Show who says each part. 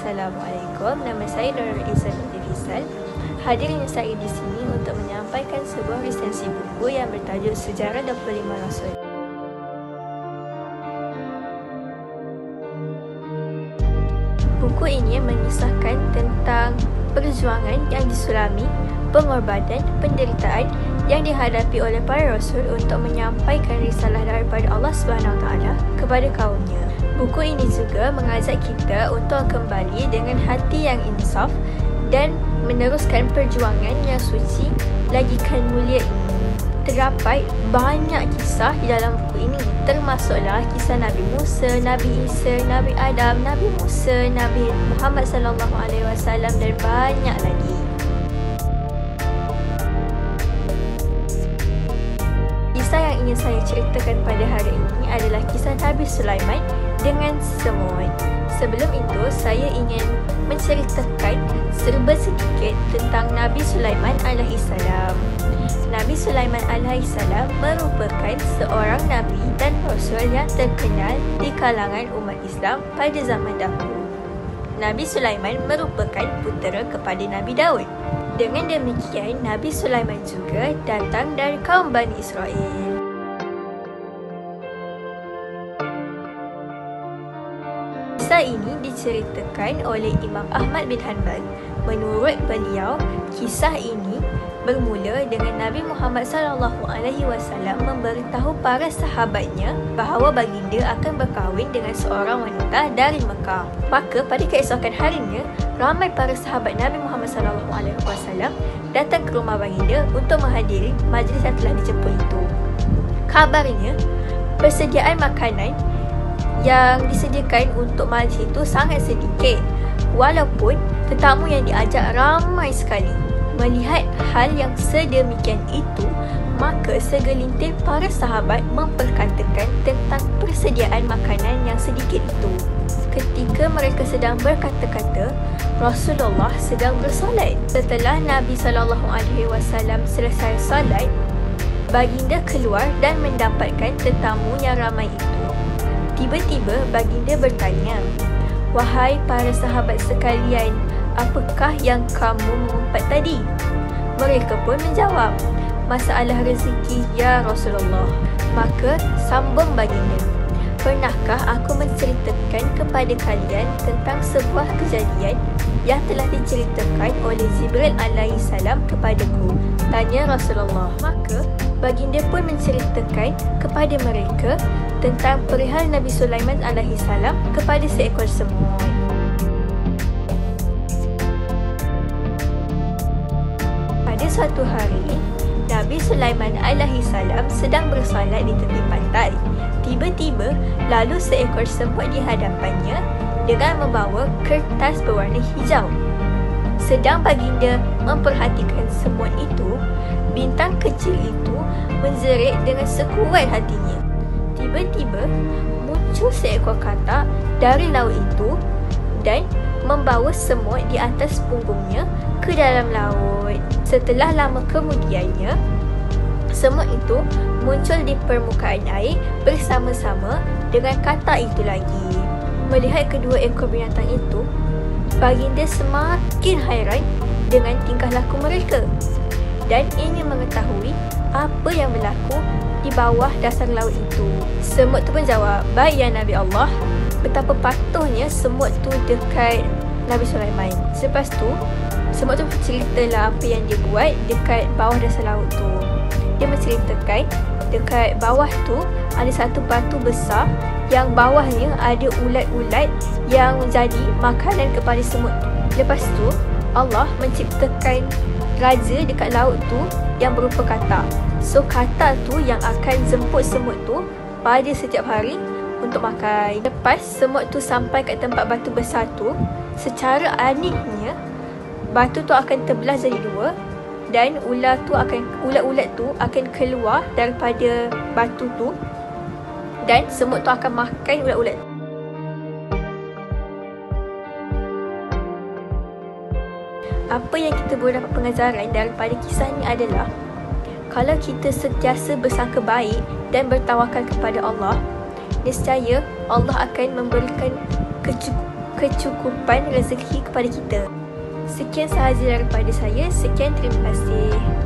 Speaker 1: Assalamualaikum, nama saya Nurul Izzah binti Rizal. Hadirnya saya di sini untuk menyampaikan sebuah resensi buku yang bertajuk Sejarah 25 Rasul. Buku ini mengisahkan tentang perjuangan yang disulami, pengorbanan, penderitaan yang dihadapi oleh para rasul untuk menyampaikan risalah daripada Allah SWT kepada kaumnya. Buku ini juga mengajak kita untuk kembali dengan hati yang insaf dan meneruskan perjuangan yang suci lagikan mulia ini. Terdapat banyak kisah di dalam buku ini, termasuklah kisah Nabi Musa, Nabi Isa, Nabi Adam, Nabi Musa, Nabi Muhammad SAW dan banyak lagi. Kisah yang ingin saya ceritakan pada hari ini adalah kisah Nabi Sulaiman dengan semut. Sebelum itu, saya ingin menceritakan serba sedikit tentang Nabi Sulaiman alaihissalam. Nabi Sulaiman alaihissalam merupakan seorang Nabi dan Rasul yang terkenal di kalangan umat Islam pada zaman dahulu. Nabi Sulaiman merupakan putera kepada Nabi Daud. Dengan demikian, Nabi Sulaiman juga datang dari kaum Bani Israel. Kisah ini diceritakan oleh Imam Ahmad bin Hanbal. Menurut beliau, kisah ini bermula dengan Nabi Muhammad SAW memberitahu para sahabatnya bahawa baginda akan berkahwin dengan seorang wanita dari Mekah. Maka pada keesokan harinya, ramai para sahabat Nabi Muhammad SAW datang ke rumah baginda untuk menghadiri majlis yang telah dijemput itu. Kabarnya, persediaan makanan yang disediakan untuk majlis itu sangat sedikit, walaupun tetamu yang diajak ramai sekali. Melihat hal yang sedemikian itu, maka segelintir para sahabat memperkatakan tentang persediaan makanan yang sedikit itu. Ketika mereka sedang berkata-kata, Rasulullah sedang bersolat. Setelah Nabi SAW selesai solat, baginda keluar dan mendapatkan tetamu yang ramai itu. Tiba-tiba baginda bertanya, "Wahai para sahabat sekalian, apakah yang kamu mengumpat tadi?" Mereka pun menjawab, "Masalah rezeki ya Rasulullah." Maka sambung baginda, "Pernahkah aku menceritakan kepada kalian tentang sebuah kejadian yang telah diceritakan oleh Jibril alaihissalam kepadaku?" Tanya Rasulullah. Maka baginda pun menceritakan kepada mereka tentang perihal Nabi Sulaiman alaihissalam kepada seekor semut. Pada suatu hari, Nabi Sulaiman alaihissalam sedang bersolat di tepi pantai. Tiba-tiba, lalu seekor semut di hadapannya dengan membawa kertas berwarna hijau. Sedang baginda memperhatikan semut itu, bintang kecil itu menjerit dengan sekuat hatinya. Tiba-tiba, muncul seekor katak dari laut itu dan membawa semut di atas punggungnya ke dalam laut. Setelah lama kemudiannya, semut itu muncul di permukaan air bersama-sama dengan katak itu lagi. Melihat kedua ekor binatang itu, baginda semakin hairan dengan tingkah laku mereka dan ingin mengetahui apa yang berlaku di bawah dasar laut itu. Semut tu pun jawab, "Baik ya Nabi Allah." Betapa patuhnya semut tu dekat Nabi Sulaiman. Selepas tu, semut tu ceritalah apa yang dia buat dekat bawah dasar laut tu. Dia menceritakan dekat bawah tu ada satu batu besar yang bawahnya ada ulat-ulat yang menjadi makanan kepada semut tu. Lepas tu, Allah menciptakan raja dekat laut tu yang berupa katak. So katak tu yang akan jemput semut tu pada setiap hari untuk makan. Lepas semut tu sampai kat tempat batu besar tu, secara anehnya batu tu akan terbelah jadi dua dan ulat-ulat tu akan keluar daripada batu tu dan semut tu akan makan ulat-ulat. Apa yang kita boleh dapat pengajaran daripada kisah ni adalah kalau kita sentiasa bersangka baik dan bertawakal kepada Allah, nescaya Allah akan memberikan kecukupan rezeki kepada kita. Sekian sahaja daripada saya. Sekian, terima kasih.